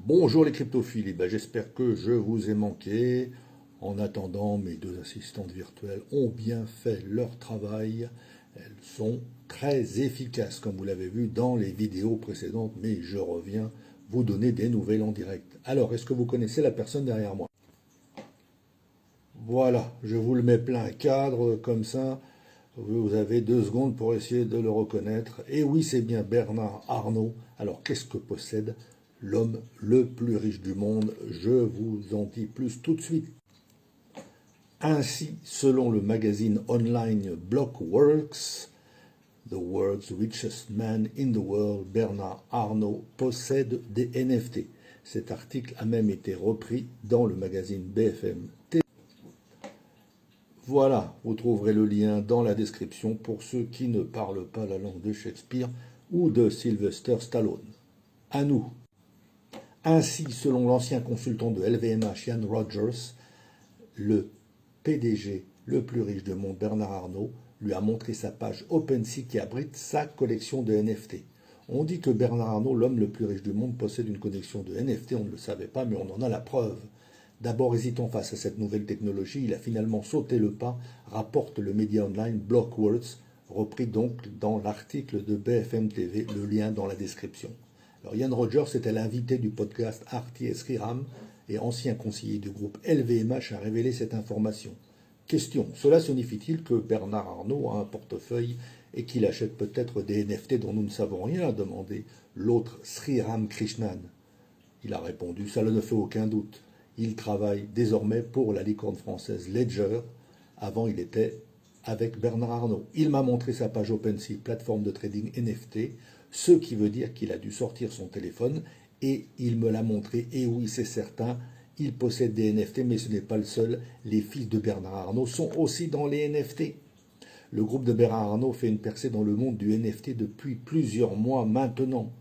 Bonjour les cryptophiles, j'espère que je vous ai manqué. En attendant, mes deux assistantes virtuelles ont bien fait leur travail. Elles sont très efficaces, comme vous l'avez vu dans les vidéos précédentes, mais je reviens vous donner des nouvelles en direct. Alors, est-ce que vous connaissez la personne derrière moi? Voilà, je vous le mets plein cadre, comme ça, vous avez 2 secondes pour essayer de le reconnaître. Et oui, c'est bien Bernard Arnault. Alors, qu'est-ce que possède l'homme le plus riche du monde? Je vous en dis plus tout de suite. Ainsi, selon le magazine online Blockworks, The World's Richest Man in the World, Bernard Arnault possède des NFT. Cet article a même été repris dans le magazine BFM TV. Voilà, vous trouverez le lien dans la description pour ceux qui ne parlent pas la langue de Shakespeare ou de Sylvester Stallone. À nous. Ainsi, selon l'ancien consultant de LVMH, Ian Rogers, le PDG le plus riche du monde, Bernard Arnault, lui a montré sa page OpenSea qui abrite sa collection de NFT. On dit que Bernard Arnault, l'homme le plus riche du monde, possède une collection de NFT, on ne le savait pas, mais on en a la preuve. D'abord hésitant face à cette nouvelle technologie, il a finalement sauté le pas, rapporte le média online Blockworks, repris donc dans l'article de BFM TV, le lien dans la description. Alors Ian Rogers était l'invité du podcast RTS Riram et ancien conseiller du groupe LVMH a révélé cette information. Question, cela signifie-t-il que Bernard Arnault a un portefeuille et qu'il achète peut-être des NFT dont nous ne savons rien, a demandé l'autre Sriram Krishnan. Il a répondu, ça ne fait aucun doute. Il travaille désormais pour la licorne française Ledger. Avant, il était avec Bernard Arnault. Il m'a montré sa page OpenSea, plateforme de trading NFT, ce qui veut dire qu'il a dû sortir son téléphone et il me l'a montré. Et oui, c'est certain, il possède des NFT, mais ce n'est pas le seul. Les fils de Bernard Arnault sont aussi dans les NFT. Le groupe de Bernard Arnault fait une percée dans le monde du NFT depuis plusieurs mois maintenant.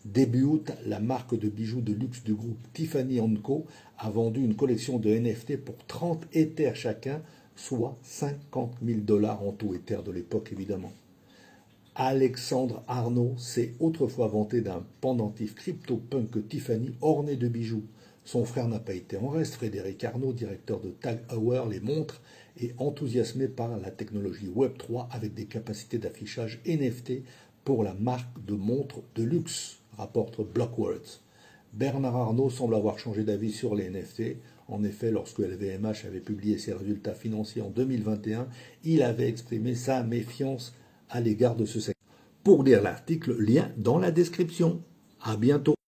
Début août, la marque de bijoux de luxe du groupe Tiffany & Co a vendu une collection de NFT pour 30 Ethers chacun, soit 50 000 $ en tout Ether de l'époque évidemment. Alexandre Arnault s'est autrefois vanté d'un pendentif crypto-punk Tiffany orné de bijoux. Son frère n'a pas été en reste. Frédéric Arnault, directeur de Tag Heuer, les montres, est enthousiasmé par la technologie Web3 avec des capacités d'affichage NFT pour la marque de montres de luxe, rapporte Blockworks. Bernard Arnault semble avoir changé d'avis sur les NFT. En effet, lorsque LVMH avait publié ses résultats financiers en 2021, il avait exprimé sa méfiance à l'égard de ce secteur. Pour lire l'article, lien dans la description. À bientôt.